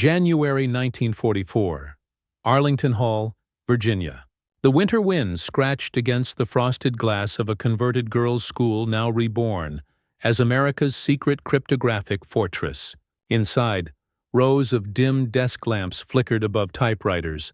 January 1944. Arlington Hall, Virginia. The winter winds scratched against the frosted glass of a converted girls' school now reborn as America's secret cryptographic fortress. Inside, rows of dim desk lamps flickered above typewriters,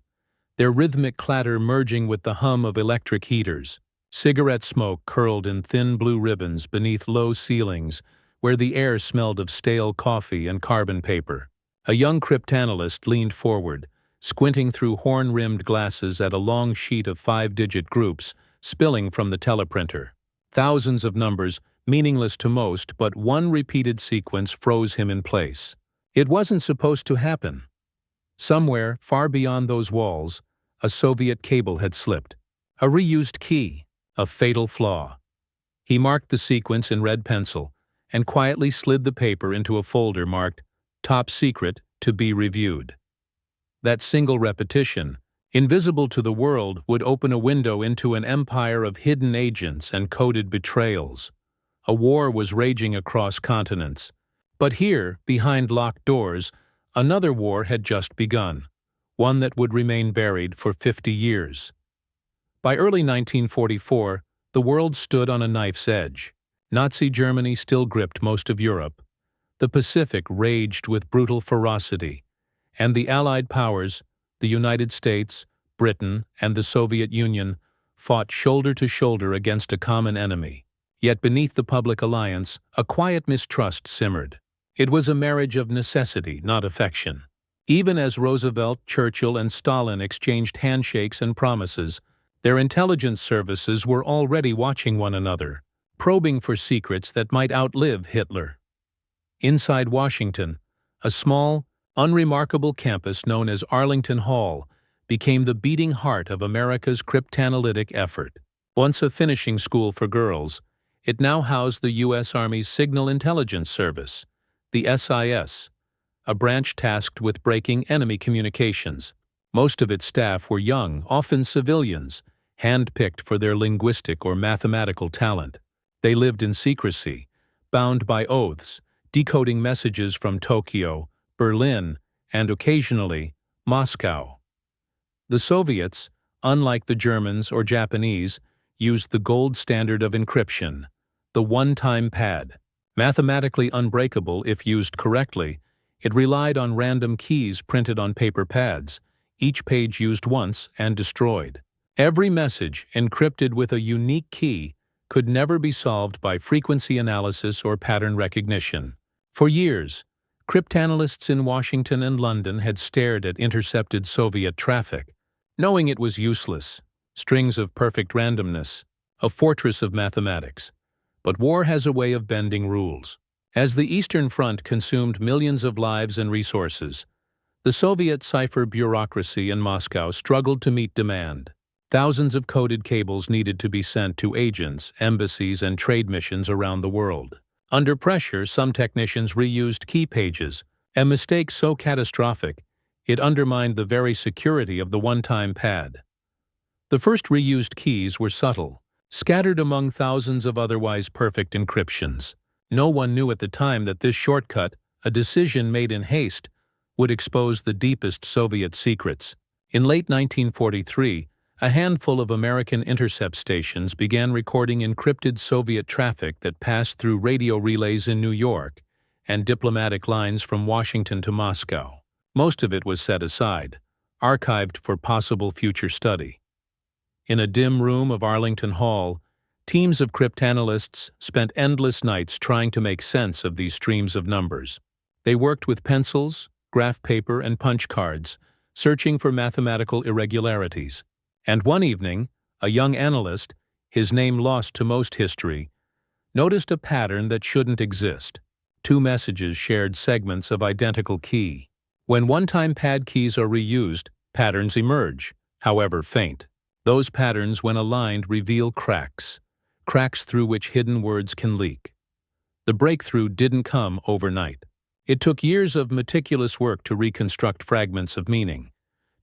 their rhythmic clatter merging with the hum of electric heaters. Cigarette smoke curled in thin blue ribbons beneath low ceilings where the air smelled of stale coffee and carbon paper. A young cryptanalyst leaned forward, squinting through horn-rimmed glasses at a long sheet of 5-digit groups spilling from the teleprinter. Thousands of numbers, meaningless to most, but one repeated sequence froze him in place. It wasn't supposed to happen. Somewhere, far beyond those walls, a Soviet cable had slipped. A reused key, a fatal flaw. He marked the sequence in red pencil and quietly slid the paper into a folder marked Top Secret to be reviewed. That single repetition, invisible to the world, would open a window into an empire of hidden agents and coded betrayals. A war was raging across continents. But here, behind locked doors, another war had just begun, one that would remain buried for 50 years. By early 1944, the world stood on a knife's edge. Nazi Germany still gripped most of Europe. The Pacific raged with brutal ferocity, and the Allied powers, the United States, Britain, and the Soviet Union, fought shoulder to shoulder against a common enemy. Yet beneath the public alliance, a quiet mistrust simmered. It was a marriage of necessity, not affection. Even as Roosevelt, Churchill, and Stalin exchanged handshakes and promises, their intelligence services were already watching one another, probing for secrets that might outlive Hitler. Inside Washington, a small, unremarkable campus known as Arlington Hall became the beating heart of America's cryptanalytic effort. Once a finishing school for girls, it now housed the U.S. Army's Signal Intelligence Service, the SIS, a branch tasked with breaking enemy communications. Most of its staff were young, often civilians, hand-picked for their linguistic or mathematical talent. They lived in secrecy, bound by oaths, decoding messages from Tokyo, Berlin, and occasionally, Moscow. The Soviets, unlike the Germans or Japanese, used the gold standard of encryption, the one-time pad. Mathematically unbreakable if used correctly, it relied on random keys printed on paper pads, each page used once and destroyed. Every message, encrypted with a unique key, could never be solved by frequency analysis or pattern recognition. For years, cryptanalysts in Washington and London had stared at intercepted Soviet traffic, knowing it was useless, strings of perfect randomness, a fortress of mathematics. But war has a way of bending rules. As the Eastern Front consumed millions of lives and resources, the Soviet cipher bureaucracy in Moscow struggled to meet demand. Thousands of coded cables needed to be sent to agents, embassies, and trade missions around the world. Under pressure, some technicians reused key pages, a mistake so catastrophic it undermined the very security of the one-time pad. The first reused keys were subtle, scattered among thousands of otherwise perfect encryptions. No one knew at the time that this shortcut, a decision made in haste, would expose the deepest Soviet secrets. In late 1943, a handful of American intercept stations began recording encrypted Soviet traffic that passed through radio relays in New York and diplomatic lines from Washington to Moscow. Most of it was set aside, archived for possible future study. In a dim room of Arlington Hall, teams of cryptanalysts spent endless nights trying to make sense of these streams of numbers. They worked with pencils, graph paper, and punch cards, searching for mathematical irregularities. And one evening, a young analyst, his name lost to most history, noticed a pattern that shouldn't exist. Two messages shared segments of identical key. When one-time pad keys are reused, patterns emerge, however faint. Those patterns, when aligned, reveal cracks through which hidden words can leak. The breakthrough didn't come overnight. It took years of meticulous work to reconstruct fragments of meaning,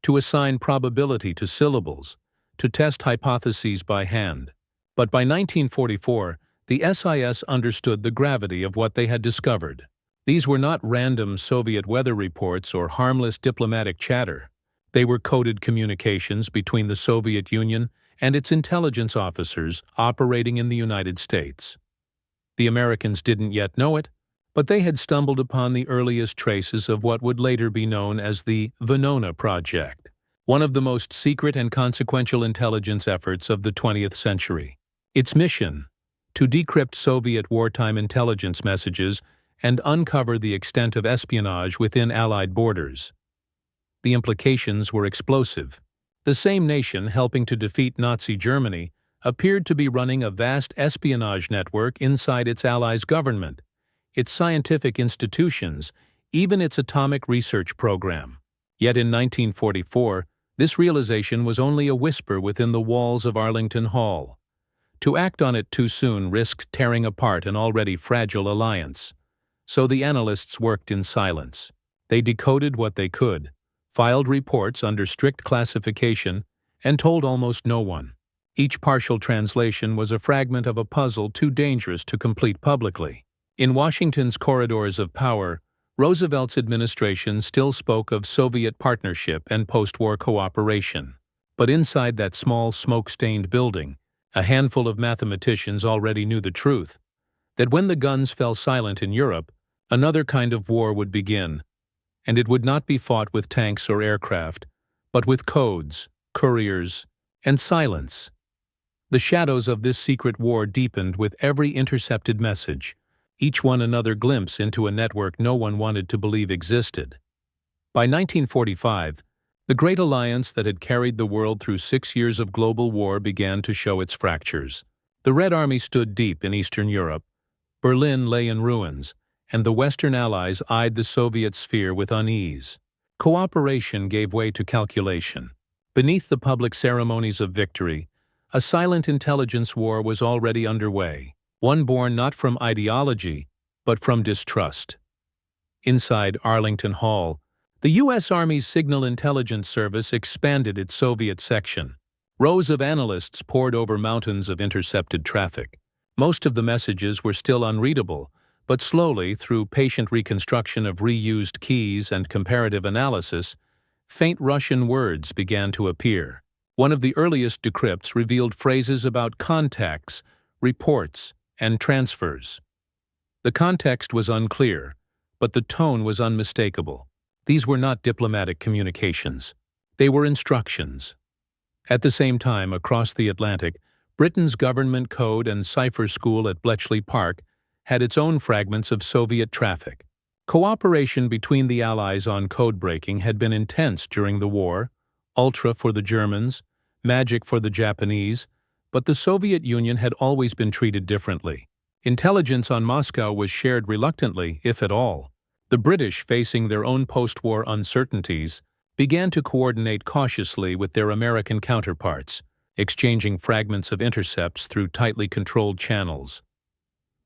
to assign probability to syllables, to test hypotheses by hand. But by 1944, the SIS understood the gravity of what they had discovered. These were not random Soviet weather reports or harmless diplomatic chatter. They were coded communications between the Soviet Union and its intelligence officers operating in the United States. The Americans didn't yet know it, but they had stumbled upon the earliest traces of what would later be known as the VENONA project, one of the most secret and consequential intelligence efforts of the 20th century. Its mission: to decrypt Soviet wartime intelligence messages and uncover the extent of espionage within Allied borders. The implications were explosive. The same nation helping to defeat Nazi Germany appeared to be running a vast espionage network inside its allies' government, its scientific institutions, even its atomic research program. Yet in 1944, this realization was only a whisper within the walls of Arlington Hall. To act on it too soon risked tearing apart an already fragile alliance. So the analysts worked in silence. They decoded what they could, filed reports under strict classification, and told almost no one. Each partial translation was a fragment of a puzzle too dangerous to complete publicly. In Washington's corridors of power, Roosevelt's administration still spoke of Soviet partnership and post-war cooperation. But inside that small, smoke-stained building, a handful of mathematicians already knew the truth: that when the guns fell silent in Europe, another kind of war would begin, and it would not be fought with tanks or aircraft, but with codes, couriers, and silence. The shadows of this secret war deepened with every intercepted message, each one another glimpse into a network no one wanted to believe existed. By 1945, the great alliance that had carried the world through 6 years of global war began to show its fractures. The Red Army stood deep in Eastern Europe, Berlin lay in ruins, and the Western Allies eyed the Soviet sphere with unease. Cooperation gave way to calculation. Beneath the public ceremonies of victory, a silent intelligence war was already underway, one born not from ideology, but from distrust. Inside Arlington Hall, the U.S. Army's Signal Intelligence Service expanded its Soviet section. Rows of analysts pored over mountains of intercepted traffic. Most of the messages were still unreadable, but slowly, through patient reconstruction of reused keys and comparative analysis, faint Russian words began to appear. One of the earliest decrypts revealed phrases about contacts, reports, and transfers. The context was unclear, but the tone was unmistakable. These were not diplomatic communications. They were instructions. At the same time, across the Atlantic, Britain's government code and cipher school at Bletchley Park had its own fragments of Soviet traffic. Cooperation between the Allies on codebreaking had been intense during the war, ultra for the Germans, magic for the Japanese, but the Soviet Union had always been treated differently. Intelligence on Moscow was shared reluctantly, if at all. The British, facing their own post-war uncertainties, began to coordinate cautiously with their American counterparts, exchanging fragments of intercepts through tightly controlled channels.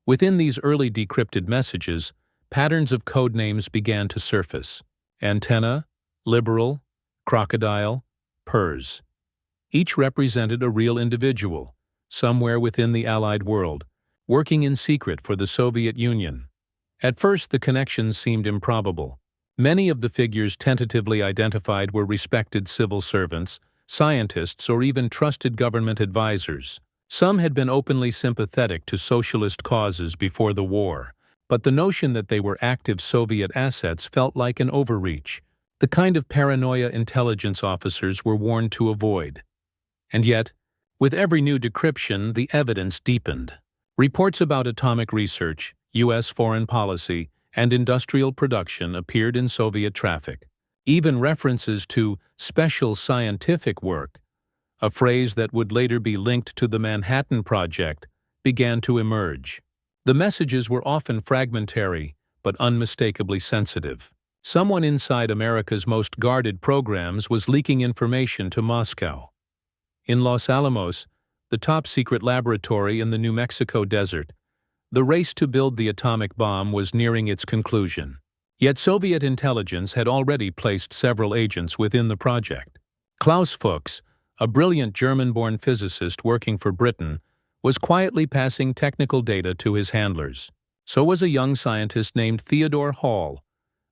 Within these early decrypted messages, patterns of code names began to surface: antenna, liberal, crocodile, PERS. Each represented a real individual, somewhere within the Allied world, working in secret for the Soviet Union. At first, the connections seemed improbable. Many of the figures tentatively identified were respected civil servants, scientists, or even trusted government advisors. Some had been openly sympathetic to socialist causes before the war, but the notion that they were active Soviet assets felt like an overreach, the kind of paranoia intelligence officers were warned to avoid. And yet, with every new decryption, the evidence deepened. Reports about atomic research, U.S. foreign policy, and industrial production appeared in Soviet traffic. Even references to special scientific work, a phrase that would later be linked to the Manhattan Project, began to emerge. The messages were often fragmentary, but unmistakably sensitive. Someone inside America's most guarded programs was leaking information to Moscow. In Los Alamos, the top-secret laboratory in the New Mexico desert, the race to build the atomic bomb was nearing its conclusion. Yet Soviet intelligence had already placed several agents within the project. Klaus Fuchs, a brilliant German-born physicist working for Britain, was quietly passing technical data to his handlers. So was a young scientist named Theodore Hall,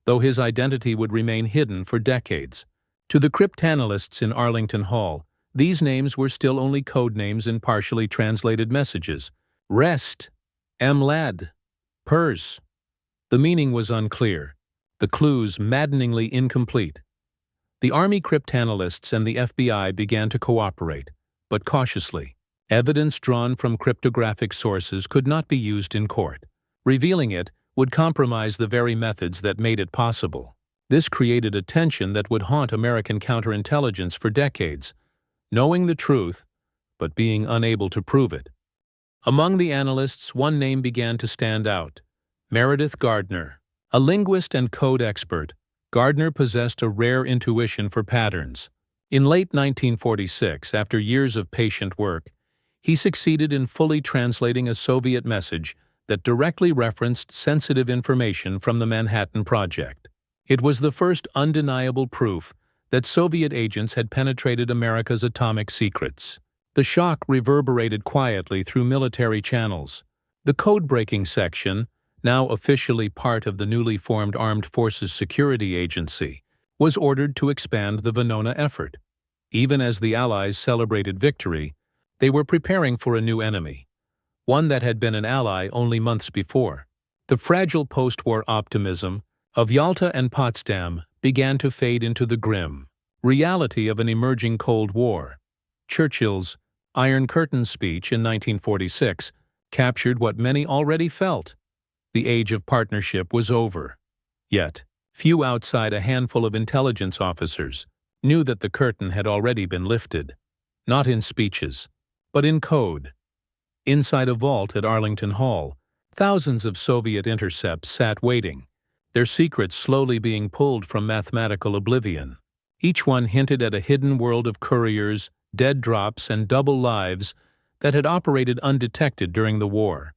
though his identity would remain hidden for decades. To the cryptanalysts in Arlington Hall, these names were still only code names in partially translated messages. Rest, MLAD, PERS. The meaning was unclear, the clues maddeningly incomplete. The Army cryptanalysts and the FBI began to cooperate, but cautiously. Evidence drawn from cryptographic sources could not be used in court. Revealing it would compromise the very methods that made it possible. This created a tension that would haunt American counterintelligence for decades, knowing the truth, but being unable to prove it. Among the analysts, one name began to stand out: Meredith Gardner. A linguist and code expert, Gardner possessed a rare intuition for patterns. In late 1946, after years of patient work, he succeeded in fully translating a Soviet message that directly referenced sensitive information from the Manhattan Project. It was the first undeniable proof that Soviet agents had penetrated America's atomic secrets. The shock reverberated quietly through military channels. The code-breaking section, now officially part of the newly formed Armed Forces Security Agency, was ordered to expand the Venona effort. Even as the Allies celebrated victory, they were preparing for a new enemy, one that had been an ally only months before. The fragile post-war optimism of Yalta and Potsdam began to fade into the grim reality of an emerging Cold War. Churchill's Iron Curtain speech in 1946 captured what many already felt. The age of partnership was over. Yet, few outside a handful of intelligence officers knew that the curtain had already been lifted, not in speeches, but in code. Inside a vault at Arlington Hall, thousands of Soviet intercepts sat waiting, their secrets slowly being pulled from mathematical oblivion. Each one hinted at a hidden world of couriers, dead drops, and double lives that had operated undetected during the war.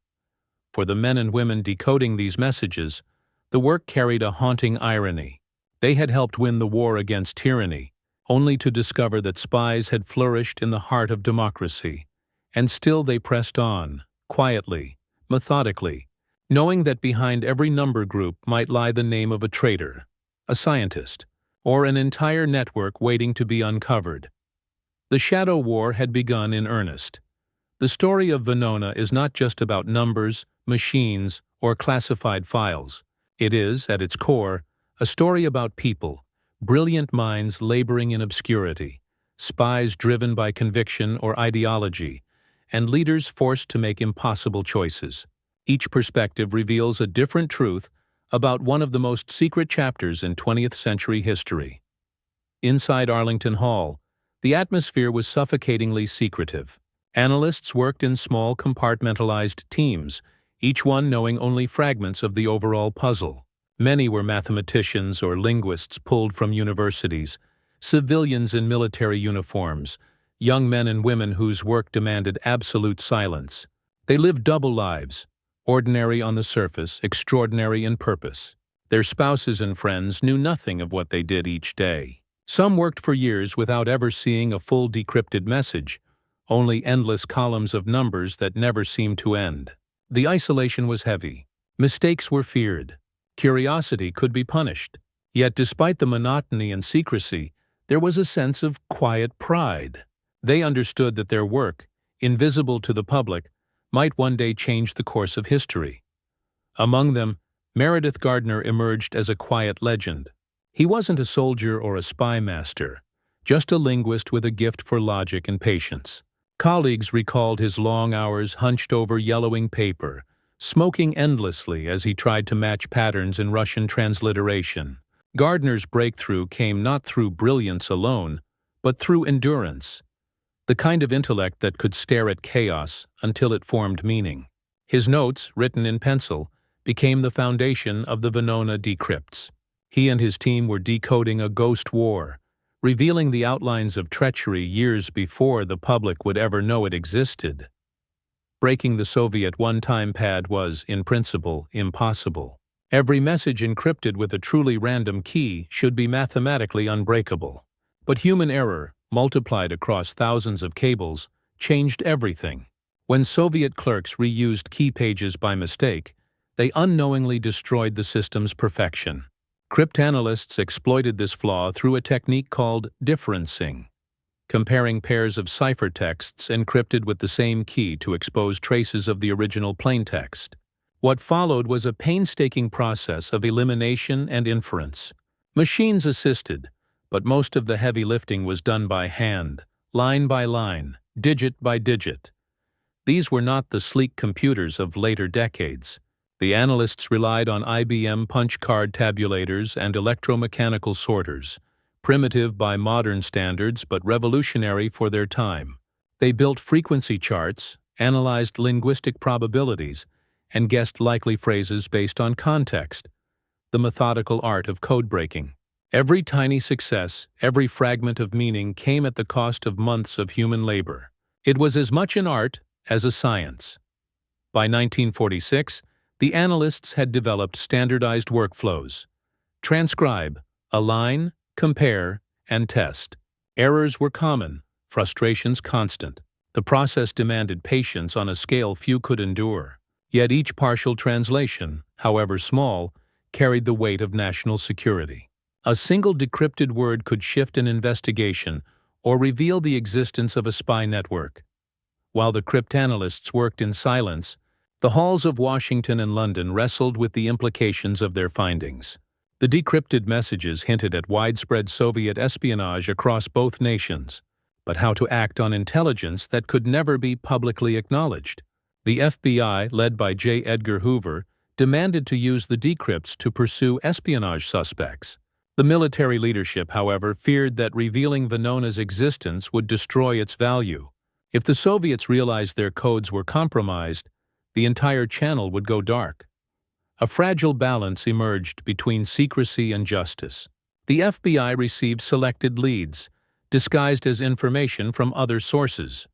For the men and women decoding these messages, the work carried a haunting irony. They had helped win the war against tyranny, only to discover that spies had flourished in the heart of democracy. And still they pressed on, quietly, methodically, knowing that behind every number group might lie the name of a traitor, a scientist, or an entire network waiting to be uncovered. The Shadow War had begun in earnest. The story of Venona is not just about numbers, machines, or classified files. It is, at its core, a story about people, brilliant minds laboring in obscurity, spies driven by conviction or ideology, and leaders forced to make impossible choices. Each perspective reveals a different truth about one of the most secret chapters in 20th century history. Inside Arlington Hall, the atmosphere was suffocatingly secretive. Analysts worked in small compartmentalized teams, each one knowing only fragments of the overall puzzle. Many were mathematicians or linguists pulled from universities, civilians in military uniforms, young men and women whose work demanded absolute silence. They lived double lives, ordinary on the surface, extraordinary in purpose. Their spouses and friends knew nothing of what they did each day. Some worked for years without ever seeing a full decrypted message, only endless columns of numbers that never seemed to end. The isolation was heavy. Mistakes were feared. Curiosity could be punished. Yet despite the monotony and secrecy, there was a sense of quiet pride. They understood that their work, invisible to the public, might one day change the course of history. Among them, Meredith Gardner emerged as a quiet legend. He wasn't a soldier or a spy master, just a linguist with a gift for logic and patience. Colleagues recalled his long hours hunched over yellowing paper, smoking endlessly as he tried to match patterns in Russian transliteration. Gardner's breakthrough came not through brilliance alone, but through endurance, the kind of intellect that could stare at chaos until it formed meaning. His notes, written in pencil, became the foundation of the Venona decrypts. He and his team were decoding a ghost war, revealing the outlines of treachery years before the public would ever know it existed. Breaking the Soviet one-time pad was, in principle, impossible. Every message encrypted with a truly random key should be mathematically unbreakable. But human error, multiplied across thousands of cables, changed everything. When Soviet clerks reused key pages by mistake, they unknowingly destroyed the system's perfection. Cryptanalysts exploited this flaw through a technique called differencing, comparing pairs of ciphertexts encrypted with the same key to expose traces of the original plaintext. What followed was a painstaking process of elimination and inference. Machines assisted, but most of the heavy lifting was done by hand, line by line, digit by digit. These were not the sleek computers of later decades. The analysts relied on IBM punch card tabulators and electromechanical sorters, primitive by modern standards but revolutionary for their time. They built frequency charts, analyzed linguistic probabilities, and guessed likely phrases based on context, the methodical art of codebreaking. Every tiny success, every fragment of meaning came at the cost of months of human labor. It was as much an art as a science. By 1946, the analysts had developed standardized workflows: transcribe, align, compare, and test. Errors were common, frustrations constant. The process demanded patience on a scale few could endure. Yet each partial translation, however small, carried the weight of national security. A single decrypted word could shift an investigation or reveal the existence of a spy network. While the cryptanalysts worked in silence, the halls of Washington and London wrestled with the implications of their findings. The decrypted messages hinted at widespread Soviet espionage across both nations, but how to act on intelligence that could never be publicly acknowledged? The FBI, led by J. Edgar Hoover, demanded to use the decrypts to pursue espionage suspects. The military leadership, however, feared that revealing Venona's existence would destroy its value. If the Soviets realized their codes were compromised, the entire channel would go dark. A fragile balance emerged between secrecy and justice. The FBI received selected leads, disguised as information from other sources.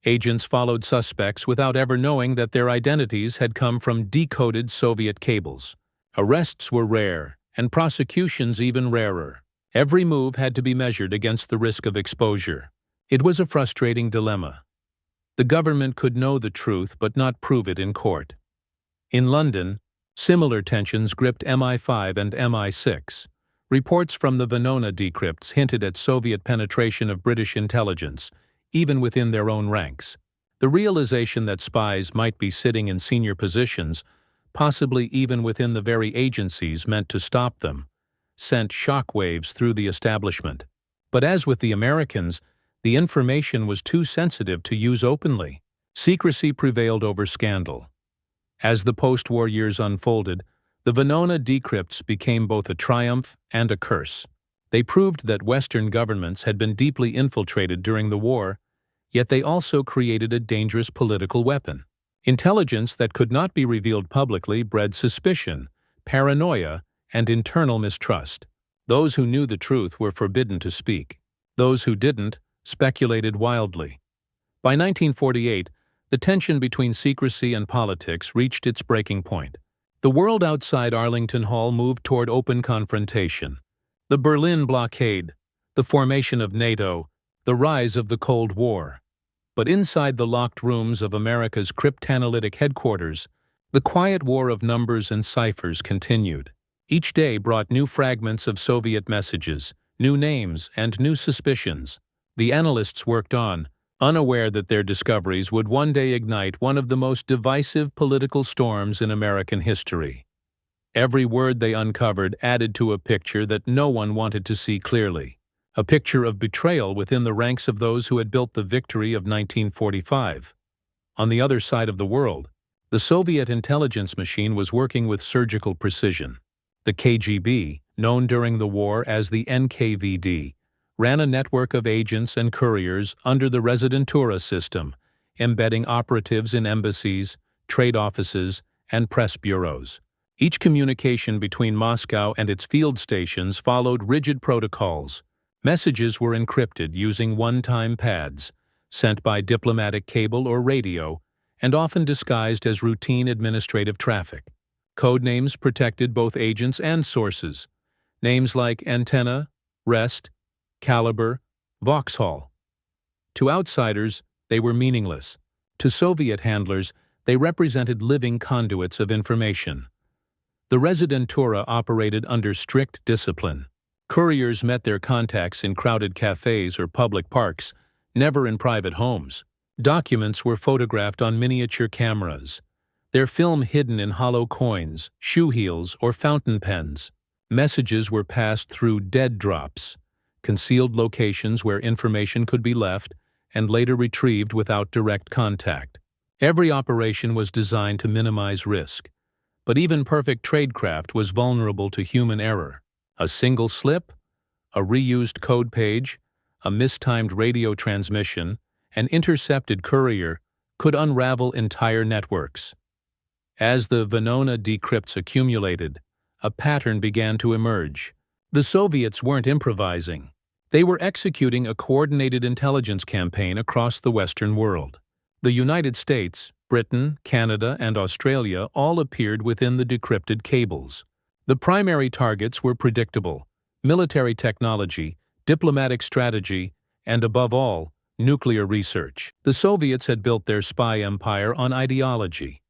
Agents followed suspects without ever knowing that their identities had come from decoded Soviet cables. Arrests were rare, and prosecutions even rarer. Every move had to be measured against the risk of exposure. It was a frustrating dilemma. The government could know the truth but not prove it in court. In London, similar tensions gripped MI5 and MI6. Reports from the Venona decrypts hinted at Soviet penetration of British intelligence, even within their own ranks. The realization that spies might be sitting in senior positions, possibly even within the very agencies meant to stop them, sent shockwaves through the establishment. But as with the Americans, the information was too sensitive to use openly. Secrecy prevailed over scandal. As the post-war years unfolded, the Venona decrypts became both a triumph and a curse. They proved that Western governments had been deeply infiltrated during the war, yet they also created a dangerous political weapon. Intelligence that could not be revealed publicly bred suspicion, paranoia, and internal mistrust. Those who knew the truth were forbidden to speak. Those who didn't speculated wildly. By 1948, the tension between secrecy and politics reached its breaking point. The world outside Arlington Hall moved toward open confrontation. The Berlin blockade, the formation of NATO, the rise of the Cold War. But inside the locked rooms of America's cryptanalytic headquarters, the quiet war of numbers and ciphers continued. Each day brought new fragments of Soviet messages, new names, and new suspicions. The analysts worked on, unaware that their discoveries would one day ignite one of the most divisive political storms in American history. Every word they uncovered added to a picture that no one wanted to see clearly. A picture of betrayal within the ranks of those who had built the victory of 1945. On the other side of the world, the Soviet intelligence machine was working with surgical precision. The KGB, known during the war as the NKVD, ran a network of agents and couriers under the Residentura system, embedding operatives in embassies, trade offices, and press bureaus. Each communication between Moscow and its field stations followed rigid protocols. Messages were encrypted using one-time pads, sent by diplomatic cable or radio, and often disguised as routine administrative traffic. Codenames protected both agents and sources. Names like Antenna, Rest, Caliber, Vauxhall. To outsiders, they were meaningless. To Soviet handlers, They represented living conduits of information. The Residentura operated under strict discipline. Couriers met their contacts in crowded cafes or public parks, never in private homes. Documents were photographed on miniature cameras, their film hidden in hollow coins, shoe heels, or fountain pens. Messages were passed through dead drops, concealed locations where information could be left and later retrieved without direct contact. Every operation was designed to minimize risk, but even perfect tradecraft was vulnerable to human error. A single slip, a reused code page, a mistimed radio transmission, an intercepted courier could unravel entire networks. As the Venona decrypts accumulated, a pattern began to emerge. The Soviets weren't improvising. They were executing a coordinated intelligence campaign across the Western world. The United States, Britain, Canada, and Australia all appeared within the decrypted cables. The primary targets were predictable: military technology, diplomatic strategy, and above all, nuclear research. The Soviets had built their spy empire on ideology.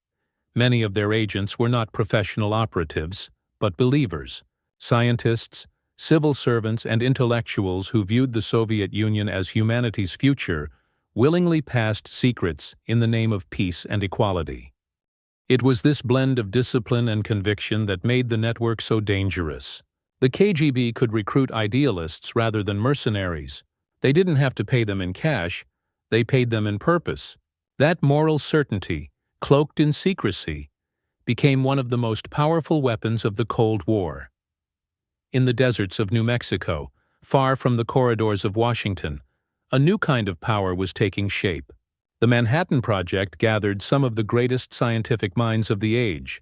Many of their agents were not professional operatives, but believers, scientists, civil servants, and intellectuals who viewed the Soviet Union as humanity's future, willingly passed secrets in the name of peace and equality. It was this blend of discipline and conviction that made the network so dangerous. The KGB could recruit idealists rather than mercenaries. They didn't have to pay them in cash, they paid them in purpose. That moral certainty, cloaked in secrecy, became one of the most powerful weapons of the Cold War. In the deserts of New Mexico, far from the corridors of Washington, a new kind of power was taking shape. The Manhattan Project gathered some of the greatest scientific minds of the age: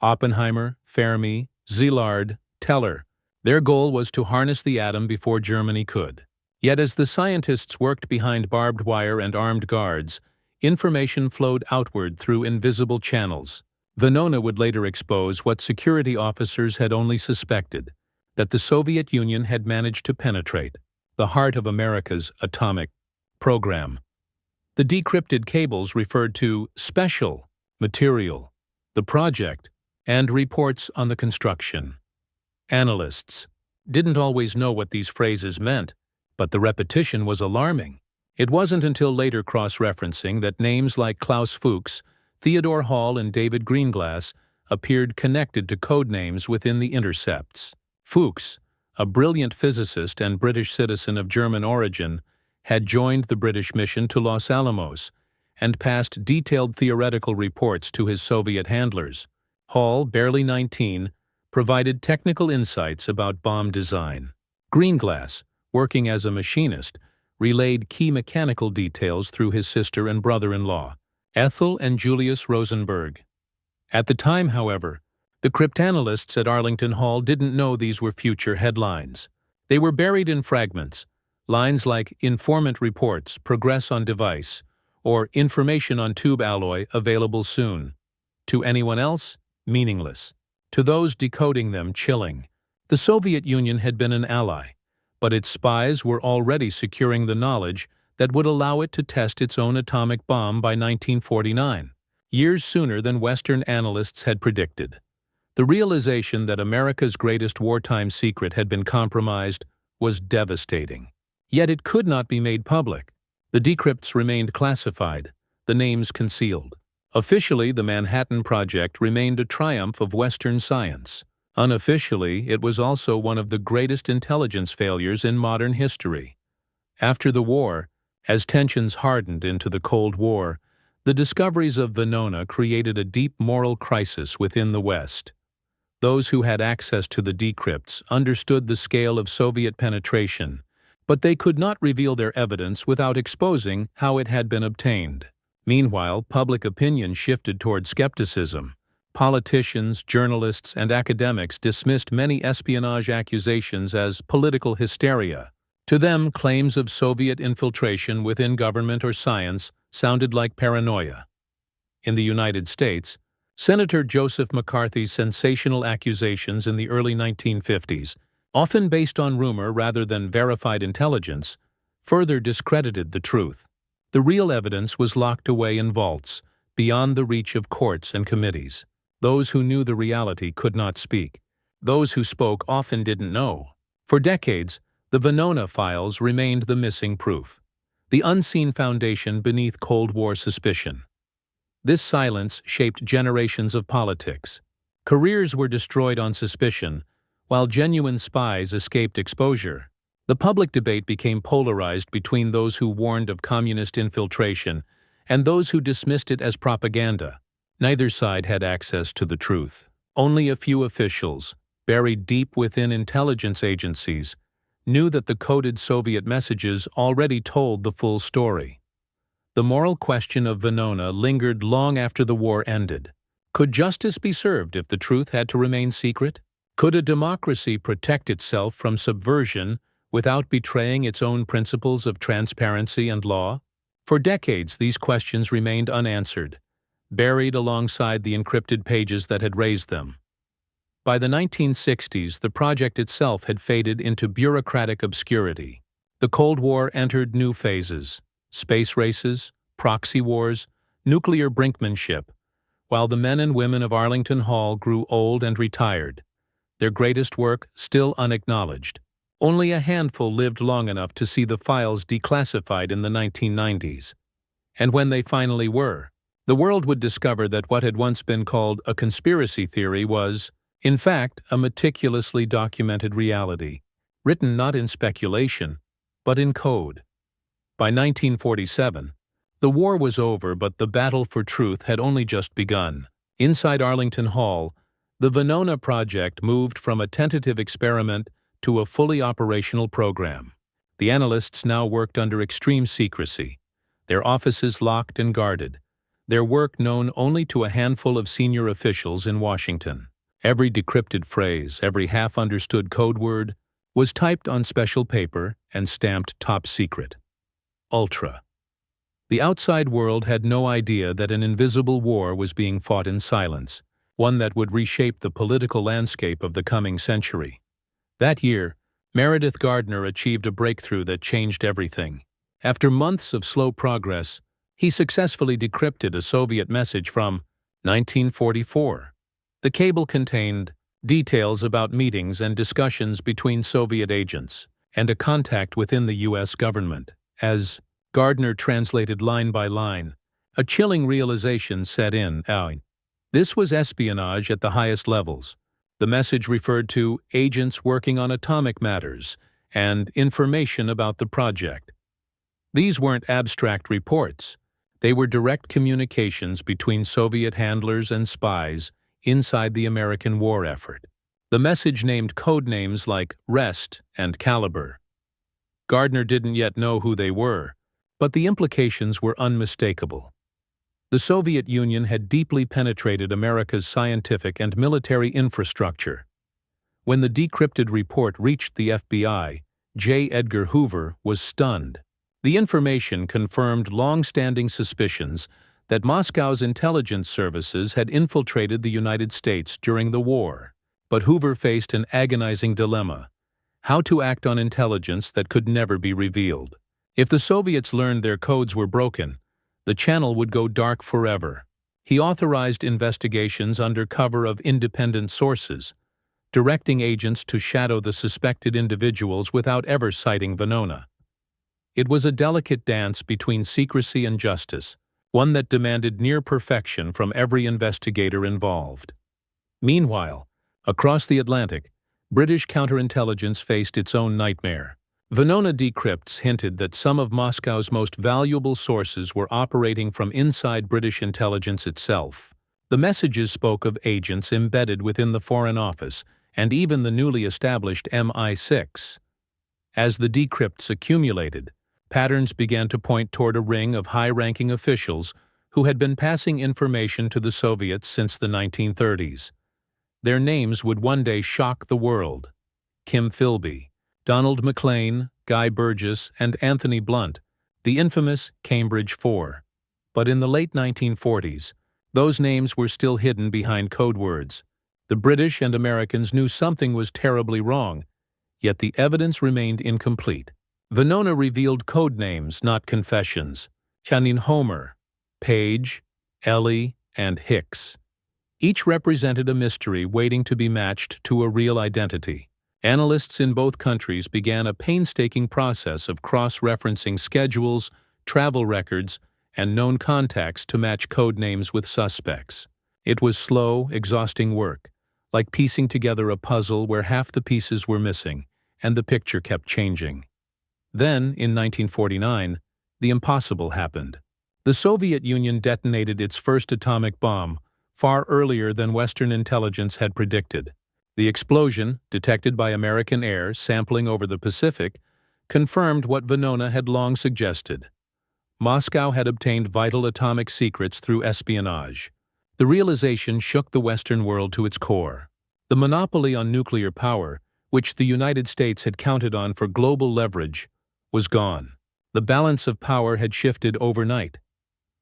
Oppenheimer, Fermi, Szilard, Teller. Their goal was to harness the atom before Germany could. Yet as the scientists worked behind barbed wire and armed guards, information flowed outward through invisible channels. Venona would later expose what security officers had only suspected: that the Soviet Union had managed to penetrate the heart of America's atomic program. The decrypted cables referred to special material, the project, and reports on the construction. Analysts didn't always know what these phrases meant, but the repetition was alarming. It wasn't until later cross-referencing that names like Klaus Fuchs, Theodore Hall, and David Greenglass appeared connected to codenames within the intercepts. Fuchs, a brilliant physicist and British citizen of German origin, had joined the British mission to Los Alamos and passed detailed theoretical reports to his Soviet handlers. Hall, barely 19, provided technical insights about bomb design. Greenglass, working as a machinist, relayed key mechanical details through his sister and brother-in-law, Ethel and Julius Rosenberg. At the time, however, the cryptanalysts at Arlington Hall didn't know these were future headlines. They were buried in fragments, lines like "informant reports, progress on device," or "information on tube alloy, available soon." To anyone else, meaningless. To those decoding them, chilling. The Soviet Union had been an ally, but its spies were already securing the knowledge that would allow it to test its own atomic bomb by 1949, years sooner than Western analysts had predicted. The realization that America's greatest wartime secret had been compromised was devastating. Yet it could not be made public. The decrypts remained classified, the names concealed. Officially, the Manhattan Project remained a triumph of Western science. Unofficially, it was also one of the greatest intelligence failures in modern history. After the war, as tensions hardened into the Cold War, the discoveries of Venona created a deep moral crisis within the West. Those who had access to the decrypts understood the scale of Soviet penetration, but they could not reveal their evidence without exposing how it had been obtained. Meanwhile, public opinion shifted toward skepticism. Politicians, journalists, and academics dismissed many espionage accusations as political hysteria. To them, claims of Soviet infiltration within government or science sounded like paranoia. In the United States, Senator Joseph McCarthy's sensational accusations in the early 1950s, often based on rumor rather than verified intelligence, further discredited the truth. The real evidence was locked away in vaults, beyond the reach of courts and committees. Those who knew the reality could not speak. Those who spoke often didn't know. For decades, the Venona files remained the missing proof, the unseen foundation beneath Cold War suspicion. This silence shaped generations of politics. Careers were destroyed on suspicion, while genuine spies escaped exposure. The public debate became polarized between those who warned of communist infiltration and those who dismissed it as propaganda. Neither side had access to the truth. Only a few officials, buried deep within intelligence agencies, knew that the coded Soviet messages already told the full story. The moral question of Venona lingered long after the war ended. Could justice be served if the truth had to remain secret? Could a democracy protect itself from subversion without betraying its own principles of transparency and law? For decades, these questions remained unanswered, buried alongside the encrypted pages that had raised them. By the 1960s, the project itself had faded into bureaucratic obscurity. The Cold War entered new phases: space races, proxy wars, nuclear brinkmanship, while the men and women of Arlington Hall grew old and retired, their greatest work still unacknowledged. Only a handful lived long enough to see the files declassified in the 1990s. And when they finally were, the world would discover that what had once been called a conspiracy theory was, in fact, a meticulously documented reality, written not in speculation, but in code. By 1947, the war was over, but the battle for truth had only just begun. Inside Arlington Hall, the Venona project moved from a tentative experiment to a fully operational program. The analysts now worked under extreme secrecy, their offices locked and guarded, their work known only to a handful of senior officials in Washington. Every decrypted phrase, every half-understood code word, was typed on special paper and stamped top secret. Ultra. The outside world had no idea that an invisible war was being fought in silence, one that would reshape the political landscape of the coming century. That year, Meredith Gardner achieved a breakthrough that changed everything. After months of slow progress, he successfully decrypted a Soviet message from 1944. The cable contained details about meetings and discussions between Soviet agents and a contact within the U.S. government. As Gardner translated line by line, a chilling realization set in. This was espionage at the highest levels. The message referred to agents working on atomic matters and information about the project. These weren't abstract reports. They were direct communications between Soviet handlers and spies inside the American war effort. The message named code names like Rest and Caliber. Gardner didn't yet know who they were, but the implications were unmistakable. The Soviet Union had deeply penetrated America's scientific and military infrastructure. When the decrypted report reached the FBI, J. Edgar Hoover was stunned. The information confirmed long-standing suspicions that Moscow's intelligence services had infiltrated the United States during the war. But Hoover faced an agonizing dilemma: how to act on intelligence that could never be revealed. If the Soviets learned their codes were broken, the channel would go dark forever. He authorized investigations under cover of independent sources, directing agents to shadow the suspected individuals without ever citing Venona. It was a delicate dance between secrecy and justice, one that demanded near perfection from every investigator involved. Meanwhile, across the Atlantic, British counterintelligence faced its own nightmare. Venona decrypts hinted that some of Moscow's most valuable sources were operating from inside British intelligence itself. The messages spoke of agents embedded within the Foreign Office and even the newly established MI6. As the decrypts accumulated, patterns began to point toward a ring of high-ranking officials who had been passing information to the Soviets since the 1930s. Their names would one day shock the world: Kim Philby, Donald McLean, Guy Burgess, and Anthony Blunt, the infamous Cambridge Four. But in the late 1940s, those names were still hidden behind code words. The British and Americans knew something was terribly wrong, yet the evidence remained incomplete. Venona revealed code names, not confessions. Chanin Homer, Page, Ellie, and Hicks. Each represented a mystery waiting to be matched to a real identity. Analysts in both countries began a painstaking process of cross-referencing schedules, travel records, and known contacts to match code names with suspects. It was slow, exhausting work, like piecing together a puzzle where half the pieces were missing, and the picture kept changing. Then, in 1949, the impossible happened. The Soviet Union detonated its first atomic bomb far earlier than Western intelligence had predicted. The explosion, detected by American air sampling over the Pacific, confirmed what Venona had long suggested. Moscow had obtained vital atomic secrets through espionage. The realization shook the Western world to its core. The monopoly on nuclear power, which the United States had counted on for global leverage, was gone. The balance of power had shifted overnight.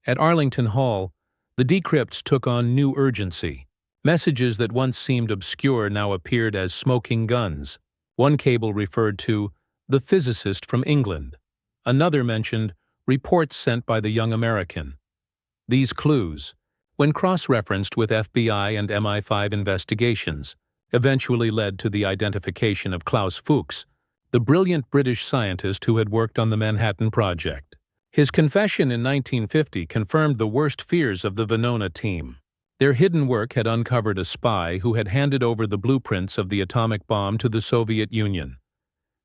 At Arlington Hall, the decrypts took on new urgency. Messages that once seemed obscure now appeared as smoking guns. One cable referred to the physicist from England. Another mentioned reports sent by the young American. These clues, when cross-referenced with FBI and MI5 investigations, eventually led to the identification of Klaus Fuchs, the brilliant British scientist who had worked on the Manhattan Project. His confession in 1950 confirmed the worst fears of the Venona team. Their hidden work had uncovered a spy who had handed over the blueprints of the atomic bomb to the Soviet Union.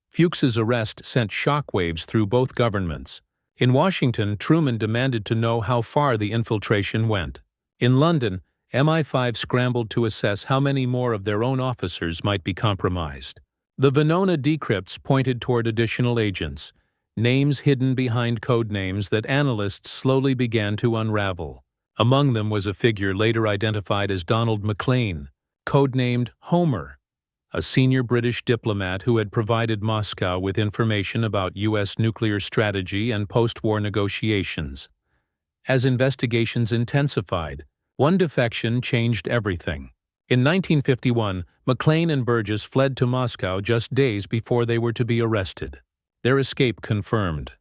Fuchs's arrest sent shockwaves through both governments. In Washington, Truman demanded to know how far the infiltration went. In London, MI5 scrambled to assess how many more of their own officers might be compromised. The Venona decrypts pointed toward additional agents, names hidden behind code names that analysts slowly began to unravel. Among them was a figure later identified as Donald Maclean, codenamed Homer, a senior British diplomat who had provided Moscow with information about U.S. nuclear strategy and post-war negotiations. As investigations intensified, one defection changed everything. In 1951, Maclean and Burgess fled to Moscow just days before they were to be arrested. Their escape confirmed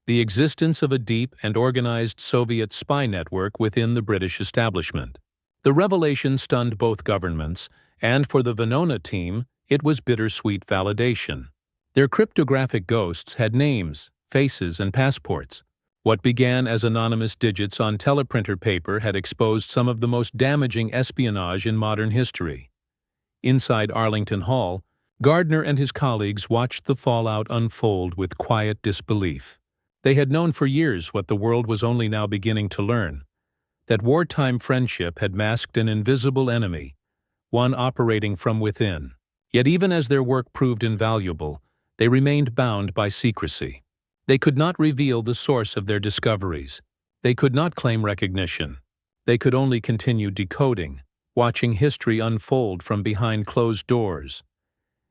the existence of a deep and organized Soviet spy network within the British establishment. The revelation stunned both governments, and for the Venona team, it was bittersweet validation. Their cryptographic ghosts had names, faces, and passports. What began as anonymous digits on teleprinter paper had exposed some of the most damaging espionage in modern history. Inside Arlington Hall, Gardner and his colleagues watched the fallout unfold with quiet disbelief. They had known for years what the world was only now beginning to learn, that wartime friendship had masked an invisible enemy, one operating from within. Yet even as their work proved invaluable, they remained bound by secrecy. They could not reveal the source of their discoveries. They could not claim recognition. They could only continue decoding, watching history unfold from behind closed doors.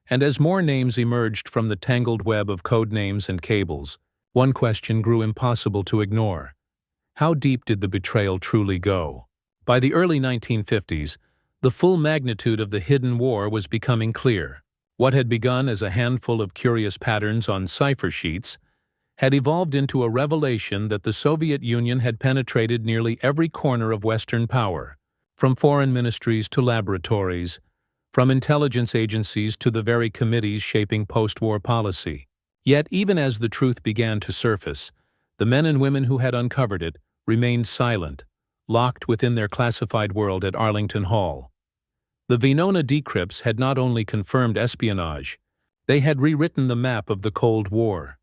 And as more names emerged from the tangled web of code names and cables, one question grew impossible to ignore. How deep did the betrayal truly go? By the early 1950s, the full magnitude of the hidden war was becoming clear. What had begun as a handful of curious patterns on cipher sheets had evolved into a revelation that the Soviet Union had penetrated nearly every corner of Western power, from foreign ministries to laboratories, from intelligence agencies to the very committees shaping post-war policy. Yet, even as the truth began to surface, the men and women who had uncovered it remained silent, locked within their classified world at Arlington Hall. The Venona decrypts had not only confirmed espionage, they had rewritten the map of the Cold War.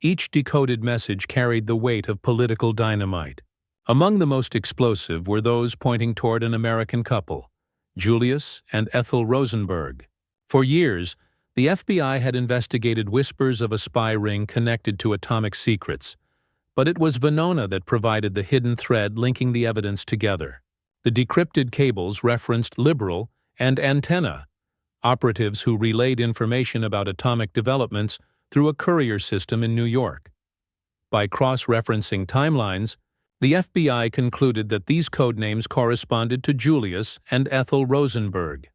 Each decoded message carried the weight of political dynamite. Among the most explosive were those pointing toward an American couple, Julius and Ethel Rosenberg. For years, the FBI had investigated whispers of a spy ring connected to atomic secrets, but it was Venona that provided the hidden thread linking the evidence together. The decrypted cables referenced Liberal and Antenna, operatives who relayed information about atomic developments through a courier system in New York. By cross-referencing timelines, the FBI concluded that these codenames corresponded to Julius and Ethel Rosenberg.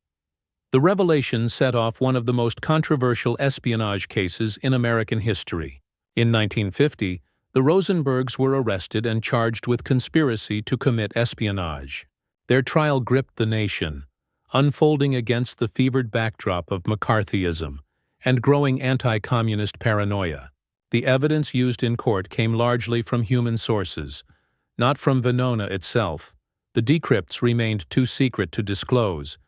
The revelation set off one of the most controversial espionage cases in American history. In 1950, The Rosenbergs were arrested and charged with conspiracy to commit espionage. Their trial gripped the nation, unfolding against the fevered backdrop of McCarthyism and growing anti-communist paranoia. The evidence used in court came largely from human sources, not from Venona itself. The decrypts remained too secret to disclose,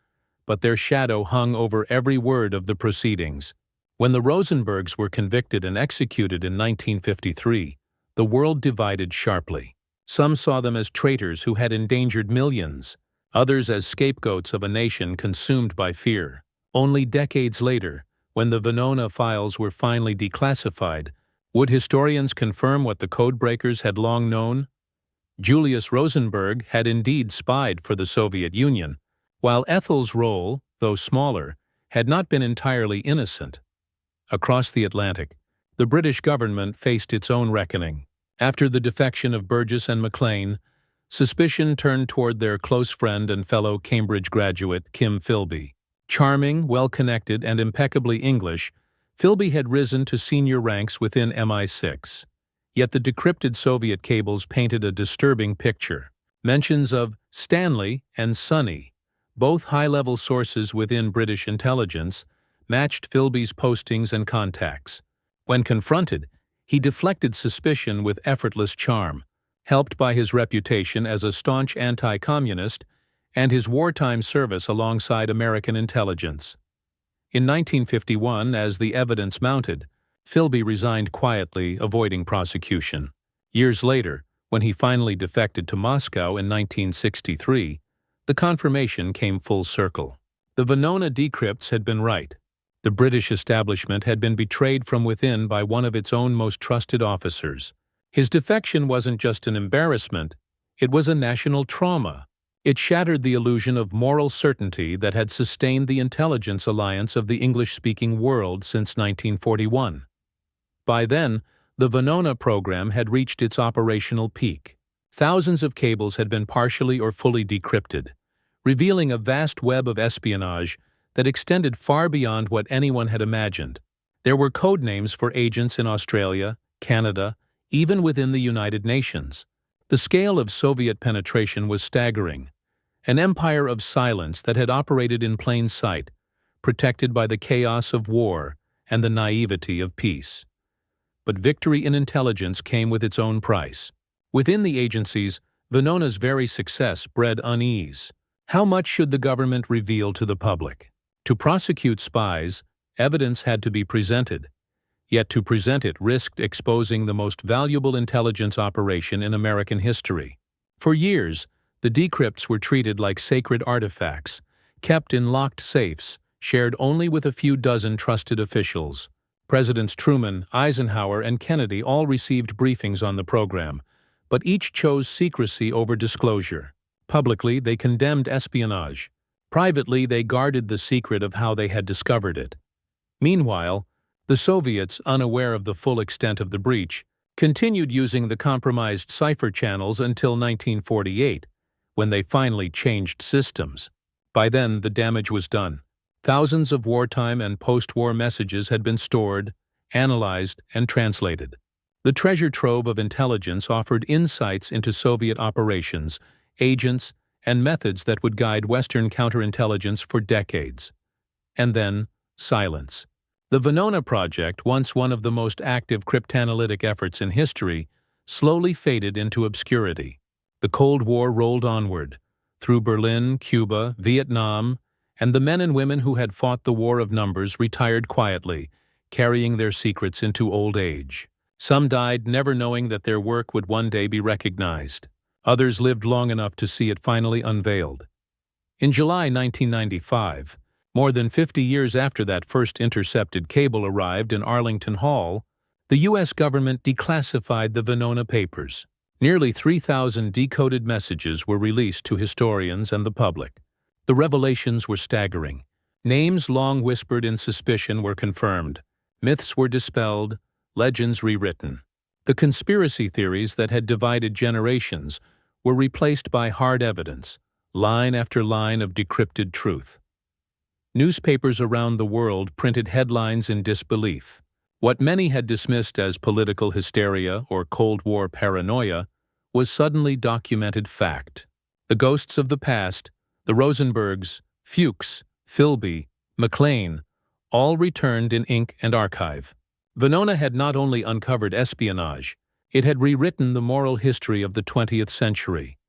but their shadow hung over every word of the proceedings. When the Rosenbergs were convicted and executed in 1953, the world divided sharply. Some saw them as traitors who had endangered millions, others as scapegoats of a nation consumed by fear. Only decades later, when the Venona files were finally declassified, would historians confirm what the codebreakers had long known? Julius Rosenberg had indeed spied for the Soviet Union, while Ethel's role, though smaller, had not been entirely innocent. Across the Atlantic, the British government faced its own reckoning. After the defection of Burgess and Maclean, suspicion turned toward their close friend and fellow Cambridge graduate, Kim Philby. Charming, well-connected, and impeccably English, Philby had risen to senior ranks within MI6. Yet the decrypted Soviet cables painted a disturbing picture. Mentions of Stanley and Sonny, both high-level sources within British intelligence, matched Philby's postings and contacts. When confronted, he deflected suspicion with effortless charm, helped by his reputation as a staunch anti-communist and his wartime service alongside American intelligence. In 1951, as the evidence mounted, Philby resigned quietly, avoiding prosecution. Years later, when he finally defected to Moscow in 1963, the confirmation came full circle. The Venona decrypts had been right. The British establishment had been betrayed from within by one of its own most trusted officers. His defection wasn't just an embarrassment, it was a national trauma. It shattered the illusion of moral certainty that had sustained the intelligence alliance of the English-speaking world since 1941. By then, the Venona program had reached its operational peak. Thousands of cables had been partially or fully decrypted, revealing a vast web of espionage that extended far beyond what anyone had imagined. There were code names for agents in Australia, Canada, even within the United Nations. The scale of Soviet penetration was staggering. An empire of silence that had operated in plain sight, protected by the chaos of war and the naivety of peace. But victory in intelligence came with its own price. Within the agencies, Venona's very success bred unease. How much should the government reveal to the public? To prosecute spies, evidence had to be presented. Yet to present it risked exposing the most valuable intelligence operation in American history. For years, the decrypts were treated like sacred artifacts, kept in locked safes, shared only with a few dozen trusted officials. Presidents Truman, Eisenhower, and Kennedy all received briefings on the program, but each chose secrecy over disclosure. Publicly, they condemned espionage. Privately, they guarded the secret of how they had discovered it. Meanwhile, the Soviets, unaware of the full extent of the breach, continued using the compromised cipher channels until 1948, when they finally changed systems. By then, the damage was done. Thousands of wartime and post-war messages had been stored, analyzed, and translated. The treasure trove of intelligence offered insights into Soviet operations, agents, and methods that would guide Western counterintelligence for decades. And then, silence. The Venona project, once one of the most active cryptanalytic efforts in history, slowly faded into obscurity. The Cold War rolled onward, through Berlin, Cuba, Vietnam, and the men and women who had fought the war of numbers retired quietly, carrying their secrets into old age. Some died never knowing that their work would one day be recognized. Others lived long enough to see it finally unveiled. In July 1995, more than 50 years after that first intercepted cable arrived in Arlington Hall, the U.S. government declassified the Venona papers. Nearly 3,000 decoded messages were released to historians and the public. The revelations were staggering. Names long whispered in suspicion were confirmed. Myths were dispelled, legends rewritten. The conspiracy theories that had divided generations were replaced by hard evidence, line after line of decrypted truth. Newspapers around the world printed headlines in disbelief. What many had dismissed as political hysteria or Cold War paranoia was suddenly documented fact. The ghosts of the past, the Rosenbergs, Fuchs, Philby, McLean, all returned in ink and archive. Venona had not only uncovered espionage, it had rewritten the moral history of the 20th century.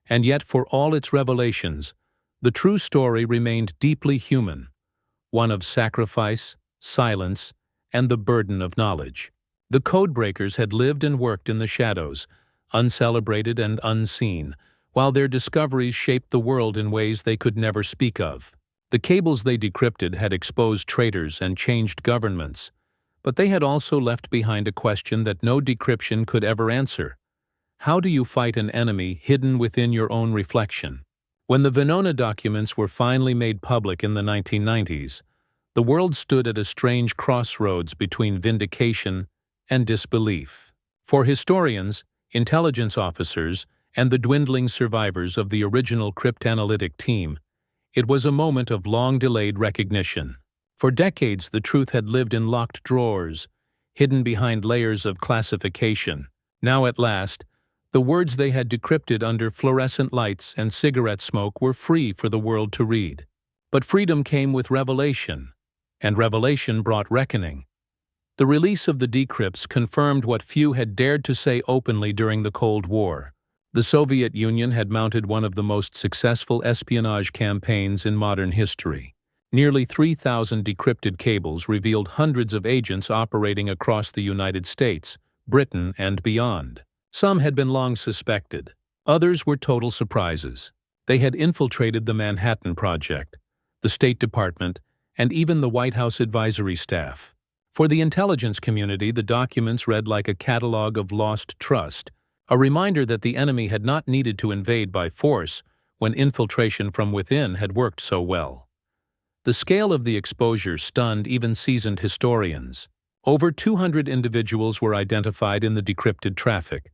And yet, for all its revelations, the true story remained deeply human, one of sacrifice, silence, and the burden of knowledge. The codebreakers had lived and worked in the shadows, uncelebrated and unseen, while their discoveries shaped the world in ways they could never speak of. The cables they decrypted had exposed traitors and changed governments, but they had also left behind a question that no decryption could ever answer. How do you fight an enemy hidden within your own reflection? When the Venona documents were finally made public in the 1990s, the world stood at a strange crossroads between vindication and disbelief. For historians, intelligence officers, and the dwindling survivors of the original cryptanalytic team, it was a moment of long-delayed recognition. For decades, the truth had lived in locked drawers, hidden behind layers of classification. Now, at last, the words they had decrypted under fluorescent lights and cigarette smoke were free for the world to read. But freedom came with revelation, and revelation brought reckoning. The release of the decrypts confirmed what few had dared to say openly during the Cold War. The Soviet Union had mounted one of the most successful espionage campaigns in modern history. Nearly 3,000 decrypted cables revealed hundreds of agents operating across the United States, Britain, and beyond. Some had been long suspected. Others were total surprises. They had infiltrated the Manhattan Project, the State Department, and even the White House advisory staff. For the intelligence community, the documents read like a catalog of lost trust, a reminder that the enemy had not needed to invade by force when infiltration from within had worked so well. The scale of the exposure stunned even seasoned historians. Over 200 individuals were identified in the decrypted traffic,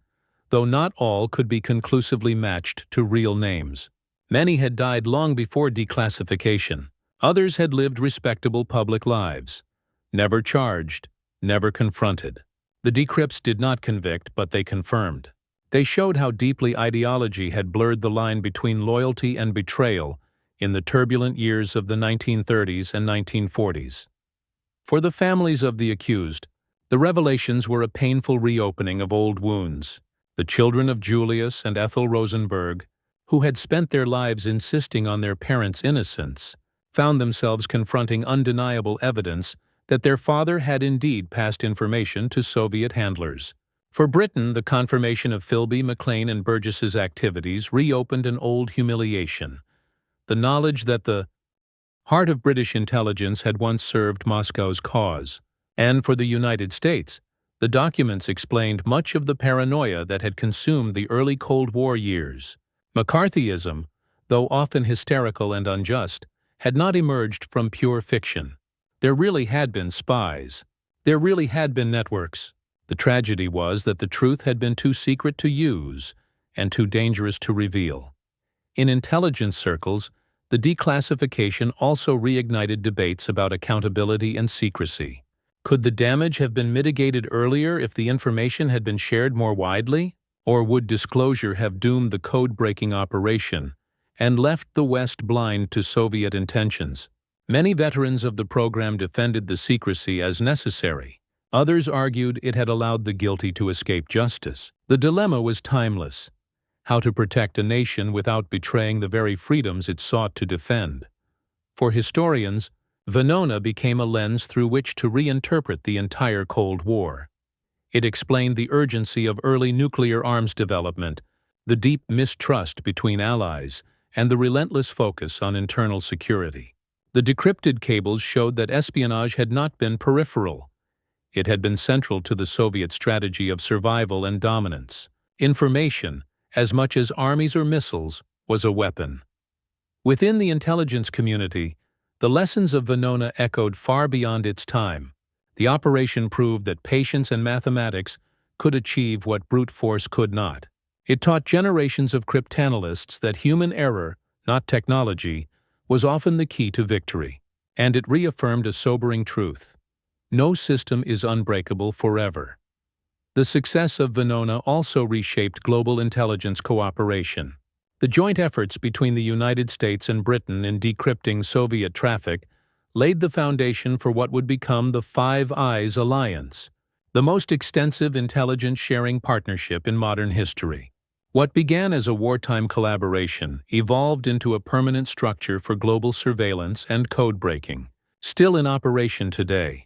though not all could be conclusively matched to real names. Many had died long before declassification. Others had lived respectable public lives, never charged, never confronted. The decrypts did not convict, but they confirmed. They showed how deeply ideology had blurred the line between loyalty and betrayal in the turbulent years of the 1930s and 1940s. For the families of the accused, the revelations were a painful reopening of old wounds. The children of Julius and Ethel Rosenberg, who had spent their lives insisting on their parents' innocence, found themselves confronting undeniable evidence that their father had indeed passed information to Soviet handlers. For Britain, the confirmation of Philby, McLean, and Burgess's activities reopened an old humiliation. The knowledge that the heart of British intelligence had once served Moscow's cause. And for the United States, the documents explained much of the paranoia that had consumed the early Cold War years. McCarthyism, though often hysterical and unjust, had not emerged from pure fiction. There really had been spies. There really had been networks. The tragedy was that the truth had been too secret to use and too dangerous to reveal. In intelligence circles, the declassification also reignited debates about accountability and secrecy. Could the damage have been mitigated earlier if the information had been shared more widely? Or would disclosure have doomed the code-breaking operation and left the West blind to Soviet intentions? Many veterans of the program defended the secrecy as necessary. Others argued it had allowed the guilty to escape justice. The dilemma was timeless: how to protect a nation without betraying the very freedoms it sought to defend. For historians, Venona became a lens through which to reinterpret the entire Cold War. It explained the urgency of early nuclear arms development, the deep mistrust between allies, and the relentless focus on internal security. The decrypted cables showed that espionage had not been peripheral. It had been central to the Soviet strategy of survival and dominance. Information, as much as armies or missiles, was a weapon. Within the intelligence community, the lessons of Venona echoed far beyond its time. The operation proved that patience and mathematics could achieve what brute force could not. It taught generations of cryptanalysts that human error, not technology, was often the key to victory. And it reaffirmed a sobering truth: No system is unbreakable forever. The success of Venona also reshaped global intelligence cooperation. The joint efforts between the United States and Britain in decrypting Soviet traffic laid the foundation for what would become the Five Eyes Alliance, the most extensive intelligence-sharing partnership in modern history. What began as a wartime collaboration evolved into a permanent structure for global surveillance and code-breaking, still in operation today.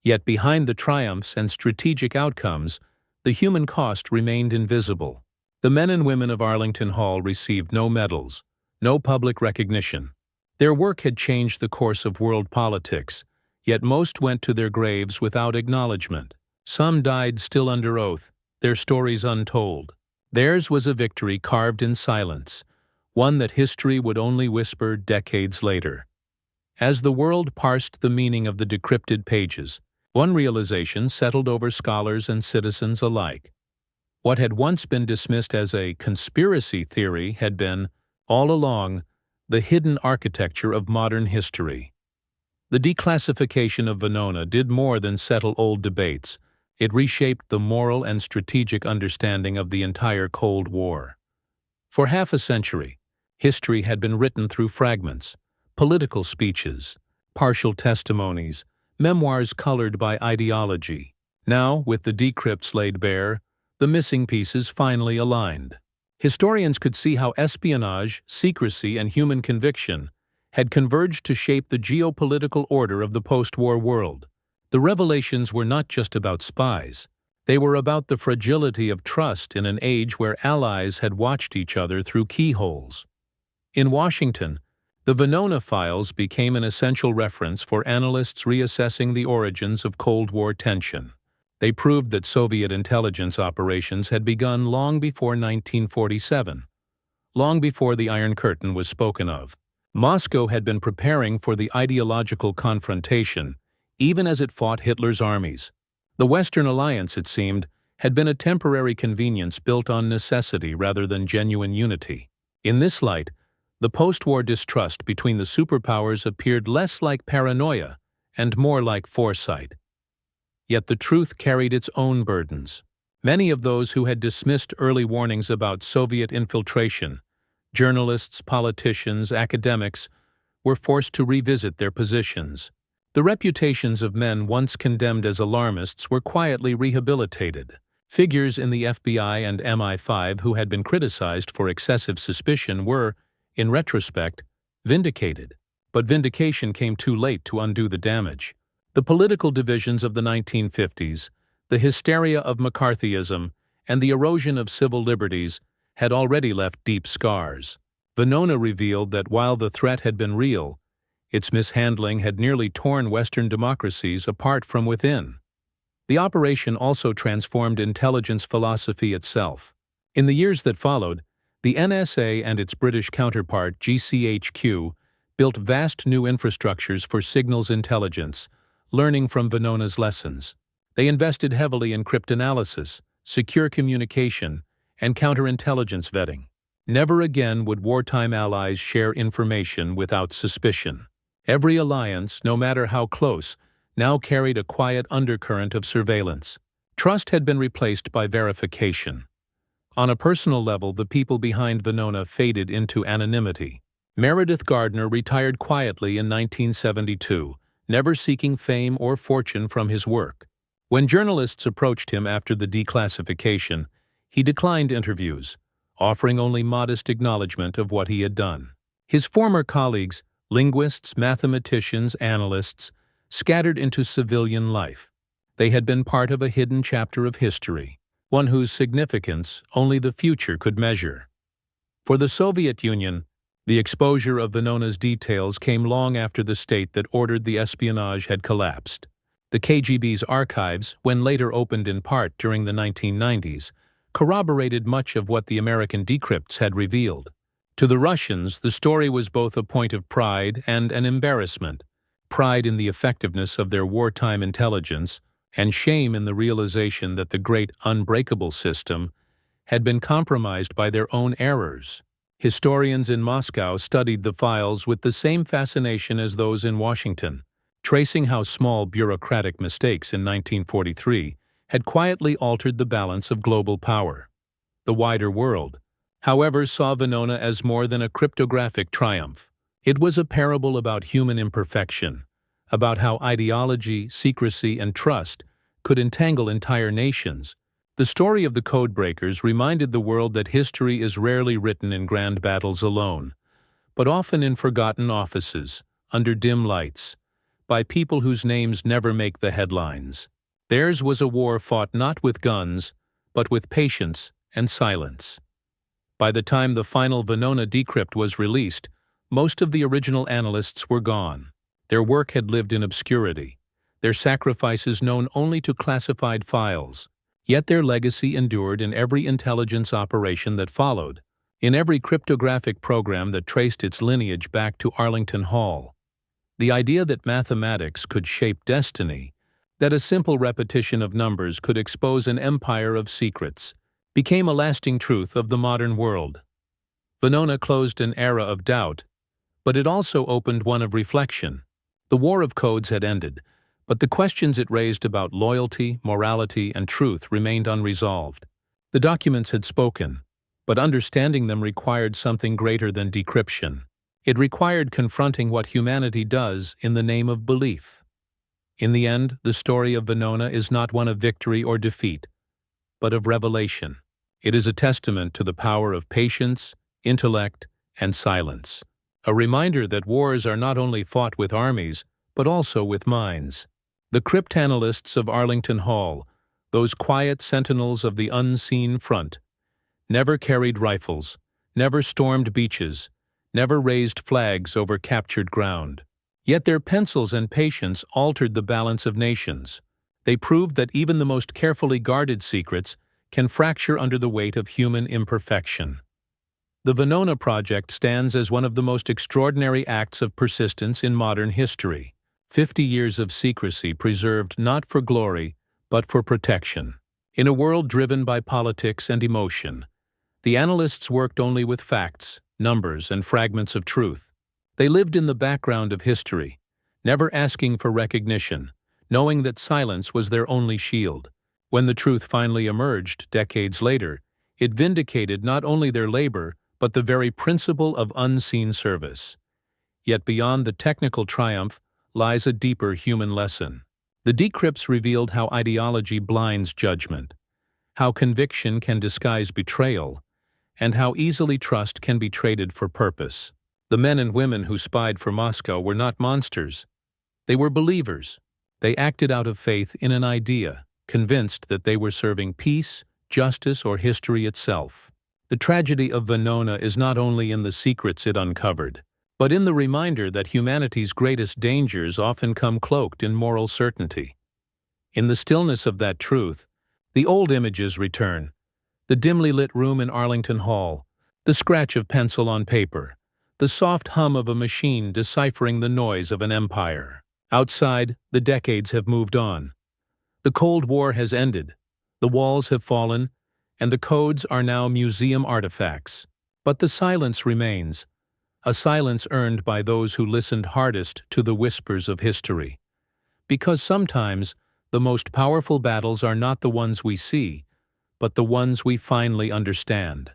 Yet behind the triumphs and strategic outcomes, the human cost remained invisible. The men and women of Arlington Hall received no medals, no public recognition. Their work had changed the course of world politics, yet most went to their graves without acknowledgement. Some died still under oath, their stories untold. Theirs was a victory carved in silence, one that history would only whisper decades later. As the world parsed the meaning of the decrypted pages, one realization settled over scholars and citizens alike. What had once been dismissed as a conspiracy theory had been, all along, the hidden architecture of modern history. The declassification of Venona did more than settle old debates. It reshaped the moral and strategic understanding of the entire Cold War. For half a century, history had been written through fragments, political speeches, partial testimonies, memoirs colored by ideology. Now, with the decrypts laid bare, the missing pieces finally aligned. Historians could see how espionage, secrecy, and human conviction had converged to shape the geopolitical order of the post-war world. The revelations were not just about spies. They were about the fragility of trust in an age where allies had watched each other through keyholes. In Washington, the Venona files became an essential reference for analysts reassessing the origins of Cold War tension. They proved that Soviet intelligence operations had begun long before 1947, long before the Iron Curtain was spoken of. Moscow had been preparing for the ideological confrontation, even as it fought Hitler's armies. The Western alliance, it seemed, had been a temporary convenience built on necessity rather than genuine unity. In this light, the post-war distrust between the superpowers appeared less like paranoia and more like foresight. Yet the truth carried its own burdens. Many of those who had dismissed early warnings about Soviet infiltration, journalists, politicians, academics, were forced to revisit their positions. The reputations of men once condemned as alarmists were quietly rehabilitated. Figures in the FBI and MI5 who had been criticized for excessive suspicion were, in retrospect, vindicated. But vindication came too late to undo the damage. The political divisions of the 1950s, the hysteria of McCarthyism, and the erosion of civil liberties had already left deep scars. Venona revealed that while the threat had been real, its mishandling had nearly torn Western democracies apart from within. The operation also transformed intelligence philosophy itself. In the years that followed, the NSA and its British counterpart GCHQ built vast new infrastructures for signals intelligence, learning from Venona's lessons. They invested heavily in cryptanalysis, secure communication, and counterintelligence vetting. Never again would wartime allies share information without suspicion. Every alliance, no matter how close, now carried a quiet undercurrent of surveillance. Trust had been replaced by verification. On a personal level, the people behind Venona faded into anonymity. Meredith Gardner retired quietly in 1972, never seeking fame or fortune from his work. When journalists approached him after the declassification, he declined interviews, offering only modest acknowledgement of what he had done. His former colleagues, linguists, mathematicians, analysts, scattered into civilian life. They had been part of a hidden chapter of history, one whose significance only the future could measure. For the Soviet Union, the exposure of Venona's details came long after the state that ordered the espionage had collapsed. The KGB's archives, when later opened in part during the 1990s, corroborated much of what the American decrypts had revealed. To the Russians, the story was both a point of pride and an embarrassment, pride in the effectiveness of their wartime intelligence, and shame in the realization that the great unbreakable system had been compromised by their own errors. Historians in Moscow studied the files with the same fascination as those in Washington, tracing how small bureaucratic mistakes in 1943 had quietly altered the balance of global power. The wider world, however, saw Venona as more than a cryptographic triumph. It was a parable about human imperfection, about how ideology, secrecy, and trust could entangle entire nations. The story of the codebreakers reminded the world that history is rarely written in grand battles alone, but often in forgotten offices, under dim lights, by people whose names never make the headlines. Theirs was a war fought not with guns, but with patience and silence. By the time the final Venona decrypt was released, most of the original analysts were gone. Their work had lived in obscurity, their sacrifices known only to classified files. Yet their legacy endured in every intelligence operation that followed, in every cryptographic program that traced its lineage back to Arlington Hall. The idea that mathematics could shape destiny, that a simple repetition of numbers could expose an empire of secrets, became a lasting truth of the modern world. Venona closed an era of doubt, but it also opened one of reflection. The war of codes had ended, but the questions it raised about loyalty, morality, and truth remained unresolved. The documents had spoken, but understanding them required something greater than decryption. It required confronting what humanity does in the name of belief. In the end, the story of Venona is not one of victory or defeat, but of revelation. It is a testament to the power of patience, intellect, and silence. A reminder that wars are not only fought with armies, but also with minds. The cryptanalysts of Arlington Hall, those quiet sentinels of the unseen front, never carried rifles, never stormed beaches, never raised flags over captured ground. Yet their pencils and patience altered the balance of nations. They proved that even the most carefully guarded secrets can fracture under the weight of human imperfection. The Venona project stands as one of the most extraordinary acts of persistence in modern history. 50 years of secrecy preserved not for glory, but for protection. In a world driven by politics and emotion, the analysts worked only with facts, numbers, and fragments of truth. They lived in the background of history, never asking for recognition, knowing that silence was their only shield. When the truth finally emerged decades later, it vindicated not only their labor, but the very principle of unseen service. Yet beyond the technical triumph lies a deeper human lesson. The decrypts revealed how ideology blinds judgment, how conviction can disguise betrayal, and how easily trust can be traded for purpose. The men and women who spied for Moscow were not monsters. They were believers. They acted out of faith in an idea, convinced that they were serving peace, justice, or history itself. The tragedy of Venona is not only in the secrets it uncovered, but in the reminder that humanity's greatest dangers often come cloaked in moral certainty. In the stillness of that truth, the old images return: the dimly lit room in Arlington Hall, the scratch of pencil on paper, the soft hum of a machine deciphering the noise of an empire. Outside, the decades have moved on. The Cold War has ended, the walls have fallen, and the codes are now museum artifacts. But the silence remains, a silence earned by those who listened hardest to the whispers of history. Because sometimes the most powerful battles are not the ones we see, but the ones we finally understand.